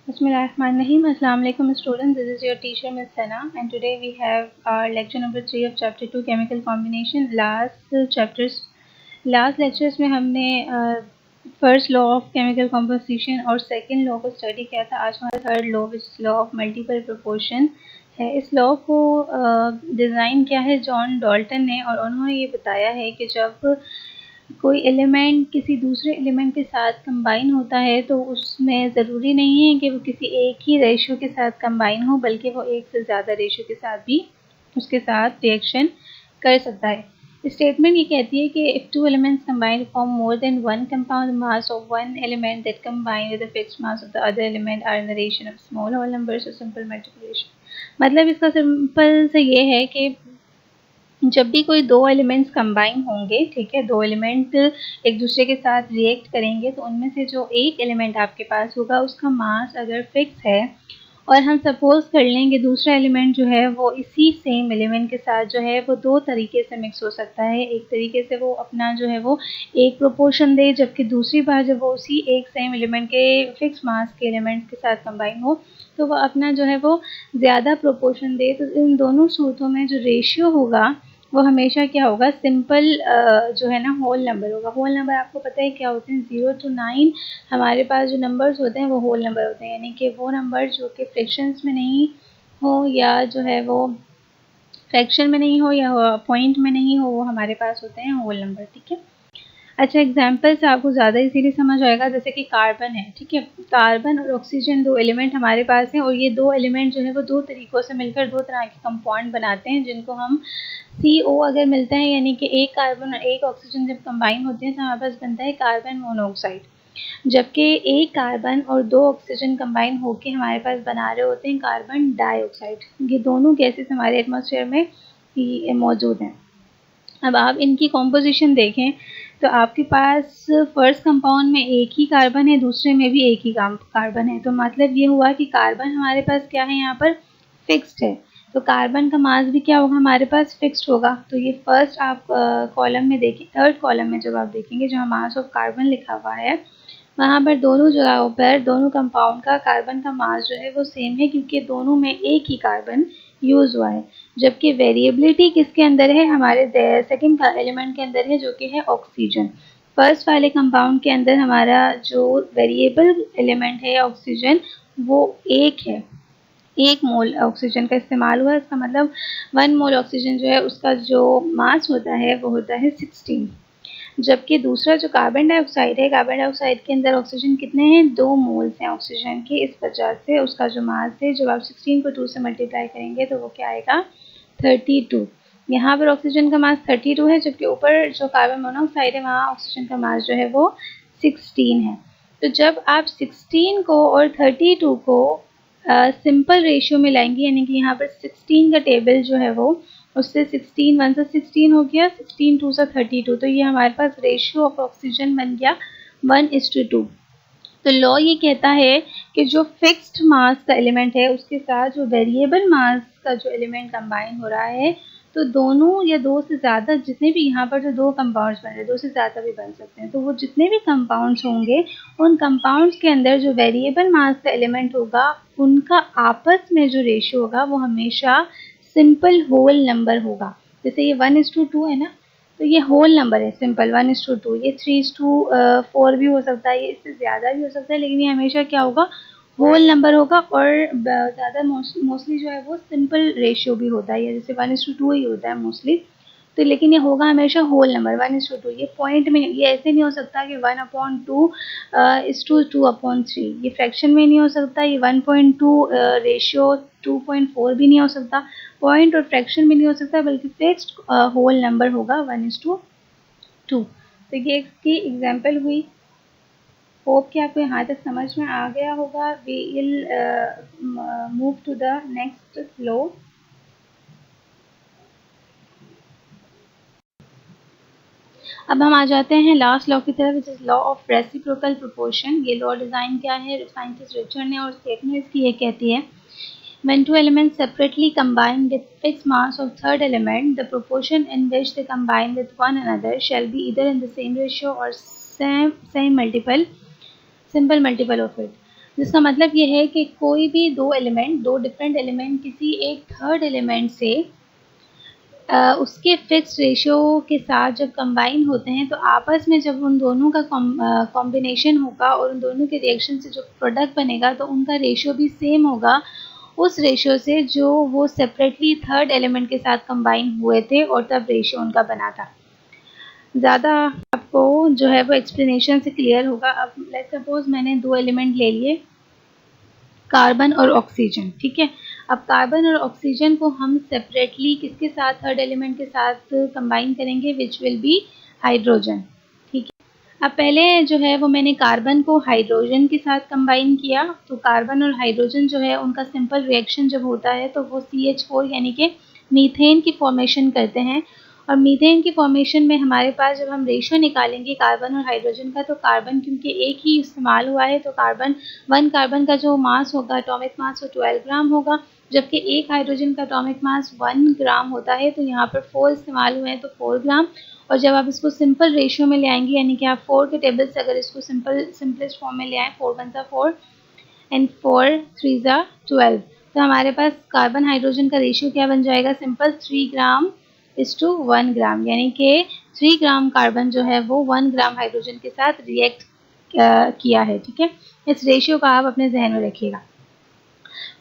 Bismillahirrahmanirrahim. Assalamu alaikum students. This is your teacher Miss Sana, and today we have our lecture number 3 of chapter 2 chemical combination. Last lectures में हमने first law of chemical composition और second law को study किया था. आज हमारा third law which law of multiple proportion है. इस लॉ को डिज़ाइन किया है जॉन डाल्टन ने, और उन्होंने ये बताया है कि जब कोई एलिमेंट किसी दूसरे एलिमेंट के साथ कंबाइन होता है तो उसमें ज़रूरी नहीं है कि वो किसी एक ही रेशियो के साथ कंबाइन हो, बल्कि वो एक से ज़्यादा रेशियो के साथ भी उसके साथ रिएक्शन कर सकता है. स्टेटमेंट ये कहती है कि if two elements combine form more than one compound mass of one element that combine with the fixed mass of the other element are in the ratio of small whole numbers और simple multiplication. मतलब इसका simple से ये है कि जब भी कोई दो एलिमेंट्स कंबाइन होंगे, ठीक है, दो एलिमेंट एक दूसरे के साथ रिएक्ट करेंगे तो उनमें से जो एक एलिमेंट आपके पास होगा उसका मास अगर फिक्स है और हम सपोज कर लेंगे दूसरा एलिमेंट जो है वो इसी सेम एलिमेंट के साथ जो है वो दो तरीके से मिक्स हो सकता है. एक तरीके से वो अपना जो है वो एक प्रोपोर्शन दे, जबकि दूसरी बार जब वो उसी एक सेम एलिमेंट के फिक्स मास के एलिमेंट के साथ कंबाइन हो तो वो अपना जो है वो ज़्यादा प्रोपोर्शन दे. तो इन दोनों सूरतों में जो रेशियो होगा वो हमेशा क्या होगा, सिंपल जो है ना होल नंबर होगा. होल नंबर आपको पता है क्या होते हैं, 0 to 9 हमारे पास जो नंबर्स होते हैं वो होल नंबर होते हैं, यानी कि वो नंबर जो कि फ्रैक्शंस में नहीं हो या जो है वो फ्रैक्शन में नहीं हो या पॉइंट में नहीं हो, वो हमारे पास होते हैं होल नंबर. ठीक है. अच्छा, एग्जाम्पल से आपको ज़्यादा इजीली समझ आएगा. जैसे कि कार्बन है, ठीक है, कार्बन और ऑक्सीजन दो एलिमेंट हमारे पास हैं और ये दो एलिमेंट जो है वो दो तरीक़ों से मिलकर दो तरह के कंपाउंड बनाते हैं जिनको हम CO अगर मिलता है, यानी कि एक कार्बन और एक ऑक्सीजन जब कंबाइन होते हैं तो हमारे पास बनता है कार्बन मोनोऑक्साइड. जबकि एक कार्बन और दो ऑक्सीजन कंबाइन होकर हमारे पास बना रहे होते हैं कार्बन डाइऑक्साइड. ये दोनों गैसेस हमारे एटमॉस्फेयर में मौजूद हैं. अब आप इनकी कॉम्पोजिशन देखें तो आपके पास फर्स्ट कंपाउंड में एक ही कार्बन है, दूसरे में भी एक ही कार्बन है. तो मतलब ये हुआ कि कार्बन हमारे पास क्या है, यहाँ पर फिक्स्ड है. तो कार्बन का मास भी क्या होगा, हमारे पास फिक्स्ड होगा. तो ये फर्स्ट आप कॉलम में देखें, थर्ड कॉलम में जब आप देखेंगे जहाँ मास ऑफ कार्बन लिखा हुआ है वहाँ पर दोनों जगहों पर दोनों कंपाउंड का कार्बन का मास जो है वो सेम है, क्योंकि दोनों में एक ही कार्बन यूज़ हुआ है. जबकि वेरिएबिलिटी किसके अंदर है, हमारे सेकंड एलिमेंट के अंदर है, जो कि है ऑक्सीजन. फर्स्ट वाले कंपाउंड के अंदर हमारा जो वेरिएबल एलिमेंट है ऑक्सीजन वो एक है, 1 मोल ऑक्सीजन का इस्तेमाल हुआ. इसका मतलब 1 मोल ऑक्सीजन जो है उसका जो मास होता है वो होता है 16. जबकि दूसरा जो कार्बन डाइऑक्साइड है, कार्बन डाइऑक्साइड के अंदर ऑक्सीजन कितने हैं, 2 मोल्स हैं ऑक्सीजन के. इस वजह से उसका जो मास है, जब आप 16 को 2 से मल्टीप्लाई करेंगे तो वो क्या आएगा, 32. यहाँ पर ऑक्सीजन का मास 32 है, जबकि ऊपर जो कार्बन मोनोऑक्साइड है वहाँ ऑक्सीजन का मास जो है वो 16 है. तो जब आप 16 को और 32 को सिंपल रेशियो में लाएंगे, यानी कि यहाँ पर 16 का टेबल जो है वो उससे 16 1 से 16 हो गया, 16 2 से 32, तो ये हमारे पास रेशियो ऑफ ऑक्सीजन बन गया 1:2. तो लॉ ये कहता है कि जो फिक्स्ड मास का एलिमेंट है उसके साथ जो वेरिएबल मास का जो एलिमेंट कंबाइन हो रहा है तो दोनों या दो से ज़्यादा, जितने भी यहाँ पर जो दो कंपाउंड्स बन रहे हैं, दो से ज़्यादा भी बन सकते हैं, तो वो जितने भी कंपाउंड्स होंगे उन कंपाउंड्स के अंदर जो वेरिएबल मास का एलिमेंट होगा उनका आपस में जो रेशियो होगा वो हमेशा सिंपल होल नंबर होगा. जैसे ये 1:2 है ना, तो ये होल नंबर है सिंपल 1:2. ये 3:4 भी हो सकता है, ये इससे ज़्यादा भी हो सकता है, लेकिन ये हमेशा क्या होगा, होल नंबर होगा. और ज़्यादा मोस्टली जो है वो सिंपल रेशियो भी होता है, जैसे 1:2 ही होता है मोस्टली. तो लेकिन ये होगा हमेशा होल नंबर 1:2. ये पॉइंट में, ये ऐसे नहीं हो सकता कि 1/2 2/3. ये फ्रैक्शन में नहीं हो सकता. ये 1.2 रेशियो 2.4 भी नहीं हो सकता. पॉइंट और फ्रैक्शन में नहीं हो सकता, बल्कि फिक्स्ड होल नंबर होगा 1:2. तो ये इसकी एग्जाम्पल हुई. होप कि आपको यहाँ तक समझ में आ गया होगा. We will move to the next law. अब हम आ जाते हैं लास्ट लॉ की तरफ, which is law of reciprocal proportion. ये लॉ डिज़ाइन क्या है, साइंटिस्ट रिचर्ड ने, और स्टेटमेंट इसकी ये कहती है, when two elements separately combine with fixed mass of third element, the proportion in which they combine with one another shall be either in the same ratio or simple multiple of it. जिसका मतलब ये है कि कोई भी दो different element किसी एक थर्ड एलिमेंट से उसके फिक्स रेशियो के साथ जब कंबाइन होते हैं तो आपस में जब उन दोनों का कॉम्बिनेशन होगा और उन दोनों के रिएक्शन से जो प्रोडक्ट बनेगा तो उनका रेशियो भी सेम होगा उस रेशियो से जो वो सेपरेटली थर्ड एलिमेंट के साथ कंबाइन हुए थे और तब रेशियो उनका बना था। ज़्यादा आपको जो है वो एक्सप्लेनेशन से क्लियर होगा। अब लेट्स सपोज मैंने दो एलिमेंट ले लिए, कार्बन और ऑक्सीजन, ठीक है। अब कार्बन और ऑक्सीजन को हम सेपरेटली किसके साथ, थर्ड एलिमेंट के साथ कंबाइन करेंगे, विच विल बी हाइड्रोजन, ठीक है। अब पहले जो है वो मैंने कार्बन को हाइड्रोजन के साथ कंबाइन किया, तो कार्बन और हाइड्रोजन जो है उनका सिंपल रिएक्शन जब होता है तो वो CH4 यानी कि मीथेन की फॉर्मेशन करते हैं। और मीथेन की फॉर्मेशन में हमारे पास जब हम रेशियो निकालेंगे कार्बन और हाइड्रोजन का, तो कार्बन क्योंकि एक ही इस्तेमाल हुआ है तो कार्बन का जो मास होगा, एटॉमिक मास, वो 12 ग्राम होगा, जबकि एक हाइड्रोजन का एटॉमिक मास 1 ग्राम होता है। तो यहाँ पर 4 इस्तेमाल हुए हैं तो 4 ग्राम। और जब आप इसको सिंपल रेशियो में ले आएंगे, यानी कि आप 4 के टेबल से अगर इसको सिंपलेस्ट फॉर्म में ले आए, 4 1 4 एंड 4 3 12, तो हमारे पास कार्बन हाइड्रोजन का रेशियो क्या बन जाएगा, सिंपल 3 ग्राम इज टू 1 ग्राम, यानी कि 3 ग्राम कार्बन जो है वो 1 ग्राम हाइड्रोजन के साथ रिएक्ट किया है, ठीक है। इस रेशियो का आप अपने जहन में रखिएगा।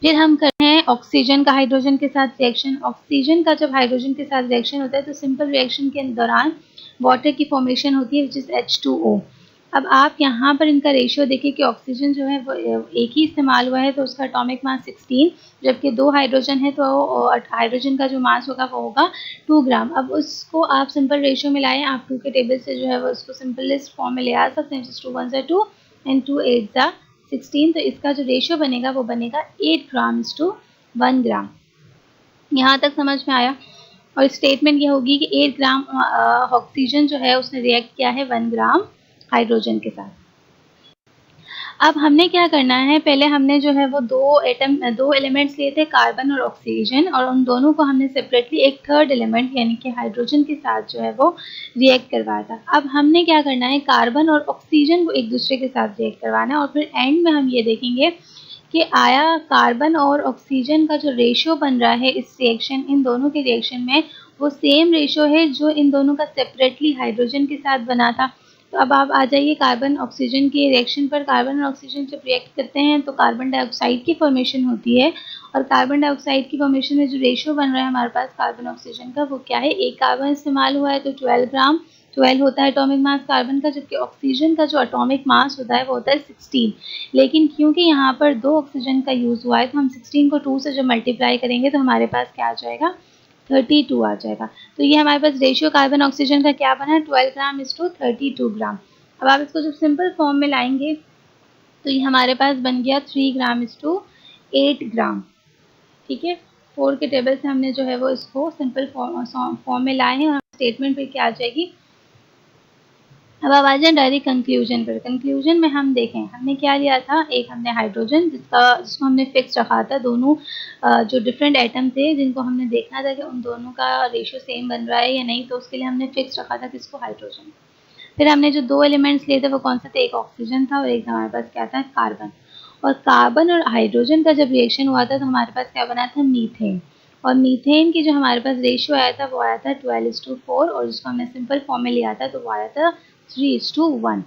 फिर हम करते हैं ऑक्सीजन का हाइड्रोजन के साथ रिएक्शन। ऑक्सीजन का जब हाइड्रोजन के साथ रिएक्शन होता है तो सिंपल रिएक्शन के दौरान वाटर की फॉर्मेशन होती है, विच इज़ H2O। अब आप यहाँ पर इनका रेशियो देखिए कि ऑक्सीजन जो है वो एक ही इस्तेमाल हुआ है तो उसका एटॉमिक मास 16, जबकि दो हाइड्रोजन है तो हाइड्रोजन का जो मास होगा वो होगा 2 ग्राम। अब उसको आप सिंपल रेशियो में लाएं, आप 2 के टेबल से जो है वो उसको सिंपलेस्ट फॉर्म में ले आ सकते हैं, 2 1 2 एंड 2 8 16। तो इसका जो रेशियो बनेगा वो बनेगा 8 ग्राम इज टू 1 ग्राम। यहाँ तक समझ में आया। और स्टेटमेंट ये होगी कि 8 ग्राम ऑक्सीजन जो है उसने रिएक्ट किया है 1 ग्राम हाइड्रोजन के साथ। अब हमने क्या करना है, पहले हमने जो है वो दो एलिमेंट्स लिए थे, कार्बन और ऑक्सीजन, और उन दोनों को हमने सेपरेटली एक थर्ड एलिमेंट यानी कि हाइड्रोजन के साथ जो है वो रिएक्ट करवाया था। अब हमने क्या करना है, कार्बन और ऑक्सीजन को एक दूसरे के साथ रिएक्ट करवाना है और फिर एंड में हम ये देखेंगे कि आया कार्बन और ऑक्सीजन का जो रेशियो बन रहा है इस रिएक्शन, इन दोनों के रिएक्शन में, वो सेम रेशियो है जो इन दोनों का सेपरेटली हाइड्रोजन के साथ बना था। तो अब आप आ जाइए कार्बन ऑक्सीजन के रिएक्शन पर। कार्बन और ऑक्सीजन जब रिएक्ट करते हैं तो कार्बन डाइऑक्साइड की फॉर्मेशन होती है, और कार्बन डाइऑक्साइड की फॉर्मेशन में जो रेशियो बन रहा है हमारे पास कार्बन ऑक्सीजन का, वो क्या है, एक कार्बन इस्तेमाल हुआ है तो 12 ग्राम, 12 होता है एटॉमिक मास कार्बन का, जबकि ऑक्सीजन का जो एटॉमिक मास होता है वो होता है 16। लेकिन क्योंकि यहाँ पर दो ऑक्सीजन का यूज़ हुआ है तो हम 16 को 2 से जब मल्टीप्लाई करेंगे तो हमारे पास क्या आ जाएगा, 32 आ जाएगा। तो ये हमारे पास रेशियो कार्बन ऑक्सीजन का क्या बना है, 12 ग्राम इज टू 32 ग्राम। अब आप इसको जब सिंपल फॉर्म में लाएंगे तो ये हमारे पास बन गया 3 ग्राम इज टू 8 ग्राम, ठीक है। 4 के टेबल से हमने जो है वो इसको सिंपल फॉर्म में लाए हैं और स्टेटमेंट पे क्या आ जाएगी। अब आप आ जाए डायरेक्ट कंक्लूजन पर। कंक्लूजन में हम देखें हमने क्या लिया था, एक हमने हाइड्रोजन जिसको हमने फिक्स रखा था, दोनों जो डिफरेंट एटम थे जिनको हमने देखना था कि उन दोनों का रेशियो सेम बन रहा है या नहीं, तो उसके लिए हमने फिक्स रखा था किसको, हाइड्रोजन। फिर हमने जो दो एलिमेंट्स लिए थे वो कौन से थे, एक ऑक्सीजन था और एक हमारे पास क्या था, कार्बन। और कार्बन और हाइड्रोजन का जब रिएक्शन हुआ था तो हमारे पास क्या बना था, मीथेन। और मीथेन की जो हमारे पास रेशियो आया था वो आया था 12:4, और जिसको हमने सिंपल फॉर्म में लिया था तो वो आया था 3:1।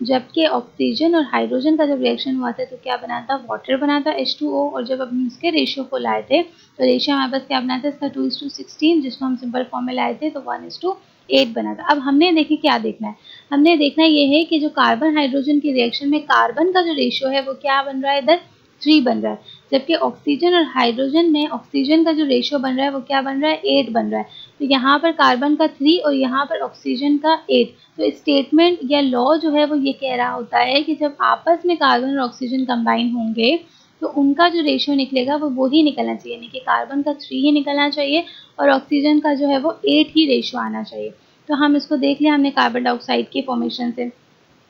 जबकि ऑक्सीजन और हाइड्रोजन का जब रिएक्शन हुआ था तो क्या बना था, वाटर बना था H2O। और जब हम इसके रेशियो को लाए थे तो रेशियो हमारे पास क्या बना था, इसका 2:16, जिसको हम सिंपल फॉर्म में लाए थे तो 1:8 बना था। अब हमने देखिए क्या देखना है, हमने देखना ये है कि जो कार्बन हाइड्रोजन की रिएक्शन में कार्बन का जो रेशियो है वो क्या बन रहा है, इधर 3 बन रहा है, जबकि ऑक्सीजन और हाइड्रोजन में ऑक्सीजन का जो रेशियो बन रहा है वो क्या बन रहा है, 8 बन रहा है। तो यहाँ पर कार्बन का 3 और यहाँ पर ऑक्सीजन का 8। तो स्टेटमेंट या लॉ जो है वो ये कह रहा होता है कि जब आपस में कार्बन और ऑक्सीजन कंबाइन होंगे तो उनका जो रेशियो निकलेगा वो वही निकलना चाहिए, यानी कि कार्बन का 3 ही निकलना चाहिए और ऑक्सीजन का जो है वो 8 ही रेशियो आना चाहिए। तो हम इसको देख लिया हमने कार्बन डाइऑक्साइड के फॉर्मेशन से,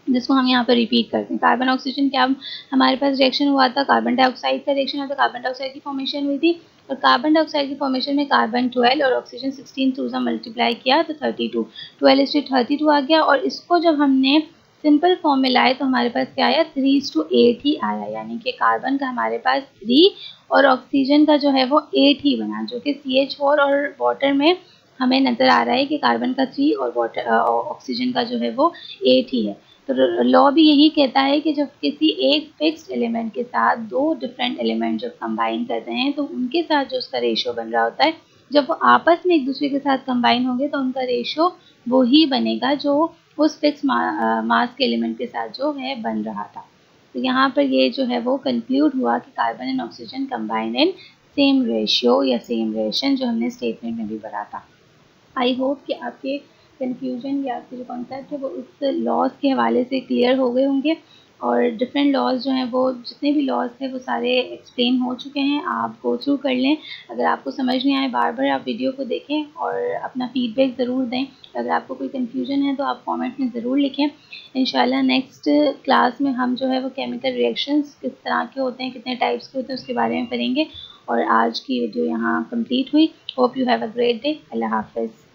जिसको हम यहाँ पर रिपीट करते हैं। कार्बन ऑक्सीजन क्या हमारे पास रिएक्शन हुआ था, कार्बन डाइऑक्साइड का रिएक्शन हुआ था, कार्बन डाइऑक्साइड की फॉर्मेशन हुई थी, और कार्बन डाइऑक्साइड की फॉर्मेशन में कार्बन 12 और ऑक्सीजन 16 से मल्टीप्लाई किया तो 32, 12:32 आ गया। और इसको जब हमने सिंपल फॉर्म में लाए तो हमारे पास क्या आया, 3:8 ही आया, यानी कि कार्बन का हमारे पास 3 और ऑक्सीजन का जो है वो 8 ही बना, जो कि CH4 और वाटर में हमें नज़र आ रहा है कि कार्बन का 3 और वाटर ऑक्सीजन का जो है वो 8 ही है। तो लॉ भी यही कहता है कि जब किसी एक फिक्स्ड एलिमेंट के साथ दो डिफरेंट एलिमेंट जब कंबाइन करते हैं तो उनके साथ जो उसका रेशियो बन रहा होता है, जब वो आपस में एक दूसरे के साथ कंबाइन होंगे तो उनका रेशियो वो ही बनेगा जो उस फिक्स मास के एलिमेंट के साथ जो है बन रहा था। तो यहाँ पर ये जो है वो कंक्लूड हुआ कि carbon and oxygen combine in same ratio या सेम रेशन, जो हमने स्टेटमेंट में भी पढ़ा था। आई होप कि आपके कन्फ्यूजन या आपके जो कॉन्सेप्ट है वो उस लॉज के हवाले से क्लियर हो गए होंगे, और डिफरेंट लॉज जो हैं वो जितने भी लॉज थे वो सारे एक्सप्लेन हो चुके हैं, आप गो थ्रू कर लें। अगर आपको समझ नहीं आए बार बार आप वीडियो को देखें और अपना फीडबैक ज़रूर दें। अगर आपको कोई कन्फ्यूजन है तो आप कमेंट में ज़रूर लिखें। इंशाल्लाह नेक्स्ट क्लास में हम जो है वो केमिकल रिएक्शंस किस तरह के होते हैं, कितने टाइप्स के होते हैं, उसके बारे में पढ़ेंगे। और आज की वीडियो यहाँ कंप्लीट हुई। Hope you have a great day. अल्लाह हाफ़िज़।